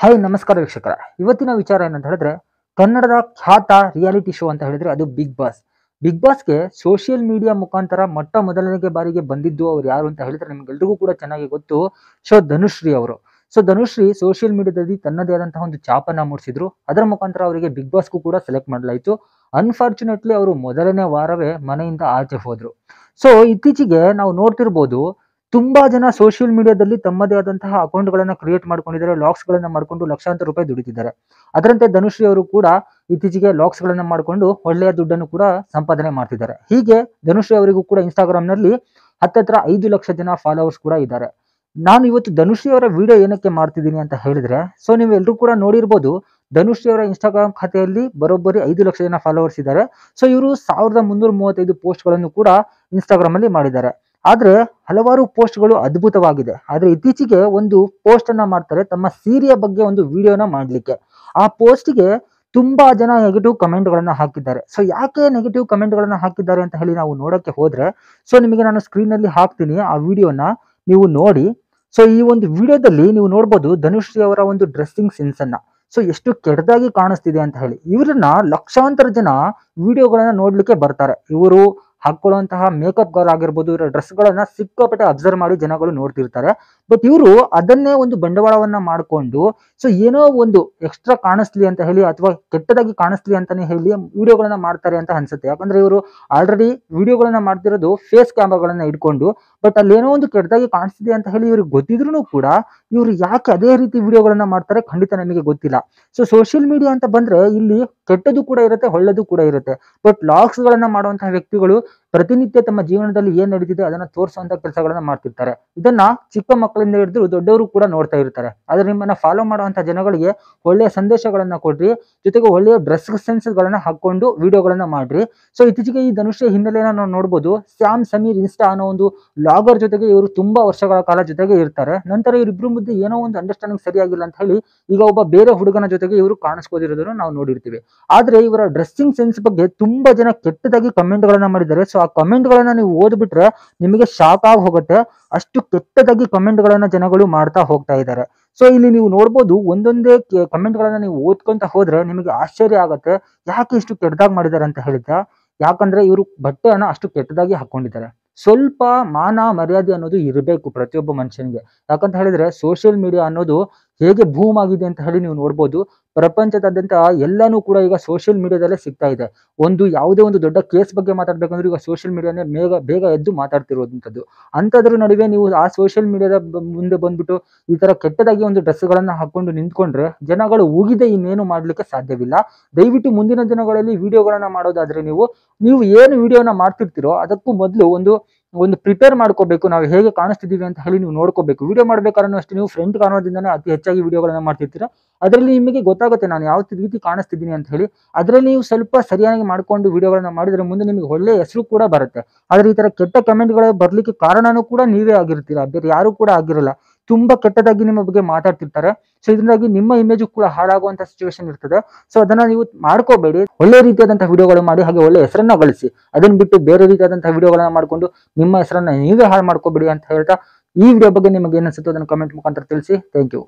Hi ನಮಸ್ಕಾರ ವೀಕ್ಷಕರ. ಇವತ್ತಿನ ವಿಚಾರ ಏನಂತ ಹೇಳಿದ್ರೆ, ಕನ್ನಡದ ಖ್ಯಾತ ರಿಯಾಲಿಟಿ ಶೋ ಅಂತ ಹೇಳಿದ್ರೆ ಅದು ಬಿಗ್ ಬಾಸ್. ಬಿಗ್ ಬಾಸ್ಗೆ ಸೋಷಿಯಲ್ ಮೀಡಿಯಾ ಮುಖಾಂತರ ಮೊದಲನೇ ಬಾರಿಗೆ ಬಂದಿದ್ದು ಅವ್ರು ಯಾರು ಅಂತ ಹೇಳಿದ್ರೆ ನಿಮ್ಗೆಲ್ರಿಗೂ ಕೂಡ ಚೆನ್ನಾಗಿ ಗೊತ್ತು. ಧನುಶ್ರೀ ಅವರು. ಧನುಶ್ರೀ ಸೋಷಿಯಲ್ ಮೀಡಿಯಾದಲ್ಲಿ ತನ್ನದೇ ಆದಂತಹ ಒಂದು ಛಾಪನ್ನ ಮೂಡಿಸಿದ್ರು. ಅದರ ಮುಖಾಂತರ ಅವರಿಗೆ ಬಿಗ್ ಬಾಸ್ಗೂ ಕೂಡ ಸೆಲೆಕ್ಟ್ ಮಾಡಲಾಯಿತು. ಅನ್ಫಾರ್ಚುನೇಟ್ಲಿ ಅವರು ಮೊದಲನೇ ವಾರವೇ ಮನೆಯಿಂದ ಆಚೆ ಹೋದ್ರು. ಇತ್ತೀಚೆಗೆ ನಾವು ನೋಡ್ತಿರ್ಬೋದು, ತುಂಬಾ ಜನ ಸೋಷಿಯಲ್ ಮೀಡಿಯಾದಲ್ಲಿ ತಮ್ಮದೇ ಆದಂತಹ ಅಕೌಂಟ್ ಗಳನ್ನ ಕ್ರಿಯೇಟ್ ಮಾಡ್ಕೊಂಡಿದ್ದಾರೆ, ಲಾಕ್ಸ್ ಗಳನ್ನ ಮಾಡ್ಕೊಂಡು ಲಕ್ಷಾಂತರ ರೂಪಾಯಿ ದುಡಿತಿದ್ದಾರೆ. ಅದರಂತೆ ಧನುಶ್ರೀ ಅವರು ಕೂಡ ಇತ್ತೀಚೆಗೆ ಲಾಕ್ಸ್ ಗಳನ್ನ ಮಾಡ್ಕೊಂಡು ಒಳ್ಳೆಯ ದುಡ್ಡನ್ನು ಕೂಡ ಸಂಪಾದನೆ ಮಾಡ್ತಿದ್ದಾರೆ. ಹೀಗೆ ಧನುಶ್ರೀ ಅವರಿಗೂ ಕೂಡ ಇನ್ಸ್ಟಾಗ್ರಾಮ್ ನಲ್ಲಿ ಹತ್ತತ್ರ 5 ಲಕ್ಷ ಜನ ಫಾಲೋವರ್ಸ್ ಕೂಡ ಇದ್ದಾರೆ. ನಾನು ಇವತ್ತು ಧನುಶ್ರೀ ಅವರ ವಿಡಿಯೋ ಏನಕ್ಕೆ ಮಾಡ್ತಿದ್ದೀನಿ ಅಂತ ಹೇಳಿದ್ರೆ, ನೀವು ಎಲ್ಲರೂ ಕೂಡ ನೋಡಿರ್ಬೋದು, ಧನುಶ್ರೀ ಅವರ ಇನ್ಸ್ಟಾಗ್ರಾಮ್ ಖಾತೆಯಲ್ಲಿ ಬರೋಬ್ಬರಿ 5 ಲಕ್ಷ ಜನ ಫಾಲೋವರ್ಸ್ ಇದ್ದಾರೆ. ಇವರು 1335 ಪೋಸ್ಟ್ ಗಳನ್ನು ಕೂಡ ಇನ್ಸ್ಟಾಗ್ರಾಮ್ ಅಲ್ಲಿ ಮಾಡಿದ್ದಾರೆ. ಆದ್ರೆ ಹಲವಾರು ಪೋಸ್ಟ್ ಗಳು ಅದ್ಭುತವಾಗಿದೆ. ಆದ್ರೆ ಇತ್ತೀಚೆಗೆ ಒಂದು ಪೋಸ್ಟ್ ಅನ್ನ ಮಾಡ್ತಾರೆ ತಮ್ಮ ಸೀರೆಯ ಬಗ್ಗೆ ಒಂದು ವಿಡಿಯೋನ ಮಾಡ್ಲಿಕ್ಕೆ. ಆ ಪೋಸ್ಟ್ಗೆ ತುಂಬಾ ಜನ ನೆಗೆಟಿವ್ ಕಮೆಂಟ್ ಗಳನ್ನ ಹಾಕಿದ್ದಾರೆ. ಯಾಕೆ ನೆಗೆಟಿವ್ ಕಮೆಂಟ್ ಗಳನ್ನ ಹಾಕಿದ್ದಾರೆ ಅಂತ ಹೇಳಿ ನಾವು ನೋಡಕ್ಕೆ ಹೋದ್ರೆ, ನಿಮಗೆ ನಾನು ಸ್ಕ್ರೀನ್ ಅಲ್ಲಿ ಹಾಕ್ತೀನಿ ಆ ವಿಡಿಯೋನ, ನೀವು ನೋಡಿ. ಈ ಒಂದು ವಿಡಿಯೋದಲ್ಲಿ ನೀವು ನೋಡ್ಬೋದು ಧನುಶ್ರೀ ಅವರ ಒಂದು ಡ್ರೆಸ್ಸಿಂಗ್ ಸೆನ್ಸ್ ಅನ್ನ ಎಷ್ಟು ಕೆಟ್ಟದಾಗಿ ಕಾಣಿಸ್ತಿದೆ ಅಂತ ಹೇಳಿ. ಇವ್ರನ್ನ ಲಕ್ಷಾಂತರ ಜನ ವಿಡಿಯೋಗಳನ್ನ ನೋಡ್ಲಿಕ್ಕೆ ಬರ್ತಾರೆ. ಇವರು ಹಾಕೊಳ್ಳುವಂತಹ ಮೇಕಪ್ ಗಳು ಆಗಿರ್ಬೋದು, ಇವರ ಡ್ರೆಸ್ ಗಳನ್ನ ಸಿಕ್ಕಾಪಟ್ಟೆ ಅಬ್ಸರ್ವ್ ಮಾಡಿ ಜನಗಳು ನೋಡ್ತಿರ್ತಾರೆ. ಬಟ್ ಇವರು ಅದನ್ನೇ ಒಂದು ಬಂಡವಾಳವನ್ನ ಮಾಡಿಕೊಂಡು ಏನೋ ಒಂದು ಎಕ್ಸ್ಟ್ರಾ ಕಾಣಿಸ್ಲಿ ಅಂತ ಹೇಳಿ ಅಥವಾ ಕೆಟ್ಟದಾಗಿ ಕಾಣಿಸ್ಲಿ ಅಂತಾನೆ ಹೇಳಿ ವಿಡಿಯೋಗಳನ್ನ ಮಾಡ್ತಾರೆ ಅಂತ ಅನ್ಸುತ್ತೆ. ಯಾಕಂದ್ರೆ ಇವರು ಆಲ್ರೆಡಿ ವಿಡಿಯೋಗಳನ್ನ ಮಾಡ್ತಿರೋದು ಫೇಸ್ ಕ್ಯಾಮ್ರಾಗಳನ್ನ ಇಟ್ಕೊಂಡು. ಬಟ್ ಅಲ್ಲೇನೋ ಒಂದು ಕೆಟ್ಟದಾಗಿ ಕಾಣಿಸ್ತಿದೆ ಅಂತ ಹೇಳಿ ಇವ್ರಿಗೆ ಗೊತ್ತಿದ್ರು ಕೂಡ ಇವರು ಯಾಕೆ ಅದೇ ರೀತಿ ವಿಡಿಯೋಗಳನ್ನ ಮಾಡ್ತಾರೆ ಖಂಡಿತ ನಮಗೆ ಗೊತ್ತಿಲ್ಲ. ಸೋಷಿಯಲ್ ಮೀಡಿಯಾ ಅಂತ ಬಂದ್ರೆ ಇಲ್ಲಿ ಕೆಟ್ಟದ್ದು ಕೂಡ ಇರುತ್ತೆ, ಒಳ್ಳೆದು ಕೂಡ ಇರುತ್ತೆ. ಬಟ್ ಲಾಗ್ಸ್ ಗಳನ್ನ ಮಾಡುವಂತಹ ವ್ಯಕ್ತಿಗಳು ಪ್ರತಿನಿತ್ಯ ತಮ್ಮ ಜೀವನದಲ್ಲಿ ಏನ್ ನಡೀತಿದೆ ಅದನ್ನ ತೋರಿಸುವಂತ ಕೆಲಸಗಳನ್ನ ಮಾಡ್ತಿರ್ತಾರೆ. ಇದನ್ನ ಚಿಕ್ಕ ಮಕ್ಕಳಿಂದ ಹಿಡಿದು ದೊಡ್ಡವರು ಕೂಡ ನೋಡ್ತಾ ಇರ್ತಾರೆ. ಆದ್ರೆ ನಿಮ್ಮನ್ನ ಫಾಲೋ ಮಾಡುವಂತ ಜನಗಳಿಗೆ ಒಳ್ಳೆಯ ಸಂದೇಶಗಳನ್ನ ಕೊಡ್ರಿ, ಜೊತೆಗೆ ಒಳ್ಳೆಯ ಡ್ರೆಸ್ ಸೆನ್ಸ್ ಗಳನ್ನ ಹಾಕೊಂಡು ವಿಡಿಯೋಗಳನ್ನ ಮಾಡ್ರಿ. ಇತ್ತೀಚೆಗೆ ಈ ಧನುಶ್ರೀ ಹಿನ್ನೆಲೆಯನ್ನ ನಾವು ನೋಡ್ಬೋದು. ಸ್ಯಾಮ್ ಸಮೀರ್ ಇನ್ಸ್ಟಾ ಅನ್ನೋ ಒಂದು ಲಾಗರ್ ಜೊತೆಗೆ ಇವರು ತುಂಬಾ ವರ್ಷಗಳ ಕಾಲ ಜೊತೆಗೆ ಇರ್ತಾರೆ. ನಂತರ ಇವರಿಬ್ರು ಮಧ್ಯೆ ಏನೋ ಒಂದು ಅಂಡರ್ಸ್ಟ್ಯಾಂಡಿಂಗ್ ಸರಿಯಾಗಿಲ್ಲ ಅಂತ ಹೇಳಿ ಈಗ ಒಬ್ಬ ಬೇರೆ ಹುಡುಗನ ಜೊತೆಗೆ ಇವರು ಕಾಣಿಸ್ಕೋದಿರೋದನ್ನು ನಾವು ನೋಡಿರ್ತೀವಿ. ಆದ್ರೆ ಇವರ ಡ್ರೆಸ್ಸಿಂಗ್ ಸೆನ್ಸ್ ಬಗ್ಗೆ ತುಂಬಾ ಜನ ಕೆಟ್ಟದಾಗಿ ಕಮೆಂಟ್ ಗಳನ್ನ ಮಾಡಿದ್ದಾರೆ. ಆ ಕಮೆಂಟ್ ಗಳನ್ನ ನೀವು ಓದ್ಬಿಟ್ರೆ ನಿಮಗೆ ಶಾಕ್ ಆಗಿ ಹೋಗುತ್ತೆ. ಅಷ್ಟು ಕೆಟ್ಟದಾಗಿ ಕಮೆಂಟ್ ಗಳನ್ನ ಜನಗಳು ಮಾಡ್ತಾ ಹೋಗ್ತಾ ಇದ್ದಾರೆ. ಇಲ್ಲಿ ನೀವು ನೋಡ್ಬೋದು, ಒಂದೊಂದೇ ಕಮೆಂಟ್ ಗಳನ್ನ ನೀವು ಓದ್ಕೊಂತ ಹೋದ್ರೆ ನಿಮಗೆ ಆಶ್ಚರ್ಯ ಆಗತ್ತೆ, ಯಾಕೆ ಇಷ್ಟು ಕೆಟ್ಟದಾಗಿ ಮಾಡಿದ್ದಾರೆ ಅಂತ ಹೇಳಿದ. ಯಾಕಂದ್ರೆ ಇವರು ಬಟ್ಟೆಯನ್ನ ಅಷ್ಟು ಕೆಟ್ಟದಾಗಿ ಹಾಕೊಂಡಿದ್ದಾರೆ. ಸ್ವಲ್ಪ ಮಾನ ಮರ್ಯಾದೆ ಅನ್ನೋದು ಇರಬೇಕು ಪ್ರತಿಯೊಬ್ಬ ಮನುಷ್ಯನಿಗೆ. ಯಾಕಂತ ಹೇಳಿದ್ರೆ ಸೋಷಿಯಲ್ ಮೀಡಿಯಾ ಅನ್ನೋದು ಹೇಗೆ ಬೂಮ್ ಆಗಿದೆ ಅಂತ ಹೇಳಿ ನೀವು ನೋಡ್ಬೋದು. ಪ್ರಪಂಚದಾದ್ಯಂತ ಎಲ್ಲಾನು ಕೂಡ ಈಗ ಸೋಷಿಯಲ್ ಮೀಡಿಯಾದಲ್ಲೇ ಸಿಗ್ತಾ ಇದೆ. ಯಾವುದೇ ಒಂದು ದೊಡ್ಡ ಕೇಸ್ ಬಗ್ಗೆ ಮಾತಾಡ್ಬೇಕಂದ್ರೆ ಈಗ ಸೋಷಿಯಲ್ ಮೀಡಿಯಾನೇ ಬೇಗ ಎದ್ದು ಮಾತಾಡ್ತಿರುವಂತದ್ದು. ಅಂತದ್ರ ನಡುವೆ ನೀವು ಆ ಸೋಷಿಯಲ್ ಮೀಡಿಯಾದ ಮುಂದೆ ಬಂದ್ಬಿಟ್ಟು ಈ ತರ ಕೆಟ್ಟದಾಗಿ ಒಂದು ಡ್ರೆಸ್ ಗಳನ್ನ ಹಾಕೊಂಡು ನಿಂತ್ಕೊಂಡ್ರೆ ಜನಗಳು ಉಗಿದೆ ಇನ್ನೇನು ಮಾಡ್ಲಿಕ್ಕೆ ಸಾಧ್ಯವಿಲ್ಲ. ದಯವಿಟ್ಟು ಮುಂದಿನ ದಿನಗಳಲ್ಲಿ ವಿಡಿಯೋಗಳನ್ನ ಮಾಡೋದಾದ್ರೆ ನೀವು ಏನು ವಿಡಿಯೋನ ಮಾಡ್ತಿರ್ತೀರೋ ಅದಕ್ಕೂ ಮೊದಲು ಒಂದು ಪ್ರಿಪೇರ್ ಮಾಡ್ಕೋಬೇಕು. ನಾವು ಹೇಗೆ ಕಾಣಿಸ್ತಿದೀವಿ ಅಂತ ಹೇಳಿ ನೀವು ನೋಡ್ಕೋಬೇಕು. ವಿಡಿಯೋ ಮಾಡ್ಬೇಕಾದ್ರೂ ಅಷ್ಟೇ ನೀವು ಫ್ರಂಟ್ ಕಾಣೋದ್ರಿಂದನೇ ಅತಿ ಹೆಚ್ಚಾಗಿ ವಿಡಿಯೋಗಳನ್ನ ಮಾಡ್ತಿರ್ತೀರಾ. ಅದರಲ್ಲಿ ನಿಮಗೆ ಗೊತ್ತಾಗುತ್ತೆ ನಾನು ಯಾವ ರೀತಿ ಕಾಣಿಸ್ತಿದ್ದೀನಿ ಅಂತ ಹೇಳಿ. ಅದರಲ್ಲಿ ನೀವು ಸ್ವಲ್ಪ ಸರಿಯಾಗಿ ಮಾಡ್ಕೊಂಡು ವಿಡಿಯೋಗಳನ್ನ ಮಾಡಿದ್ರೆ ಮುಂದೆ ನಿಮಗೆ ಒಳ್ಳೆ ಹೆಸರು ಕೂಡ ಬರುತ್ತೆ. ಆದ್ರೆ ಈ ತರ ಕೆಟ್ಟ ಕಮೆಂಟ್ಗಳು ಬರ್ಲಿಕ್ಕೆ ಕಾರಣನೂ ಕೂಡ ನೀವೇ ಆಗಿರ್ತೀರಾ, ಬೇರೆ ಯಾರು ಕೂಡ ಆಗಿರಲ್ಲ. ತುಂಬಾ ಕೆಟ್ಟದಾಗಿ ನಿಮ್ಮ ಬಗ್ಗೆ ಮಾತಾಡ್ತಿರ್ತಾರೆ. ಇದರಿಂದಾಗಿ ನಿಮ್ಮ ಇಮೇಜ್ ಕೂಡ ಹಾಳಾಗುವಂತ ಸಿಚುವೇಶನ್ ಇರ್ತದೆ. ಅದನ್ನ ನೀವು ಮಾಡ್ಕೋಬೇಡಿ. ಒಳ್ಳೆ ರೀತಿಯಾದಂತಹ ವಿಡಿಯೋಗಳು ಮಾಡಿ, ಹಾಗೆ ಒಳ್ಳೆ ಹೆಸರನ್ನ ಗಳಿಸಿ. ಅದನ್ನ ಬಿಟ್ಟು ಬೇರೆ ರೀತಿಯಾದಂತಹ ವಿಡಿಯೋಗಳನ್ನ ಮಾಡ್ಕೊಂಡು ನಿಮ್ಮ ಹೆಸರನ್ನ ನೀವೇ ಹಾಳು ಮಾಡ್ಕೋಬೇಡಿ ಅಂತ ಹೇಳ್ತಾ, ಈ ವಿಡಿಯೋ ಬಗ್ಗೆ ನಿಮಗೆ ಏನ್ ಅನ್ಸುತ್ತೋ ಅದನ್ನ ಕಮೆಂಟ್ ಮುಖಾಂತರ ತಿಳಿಸಿ. Thank you.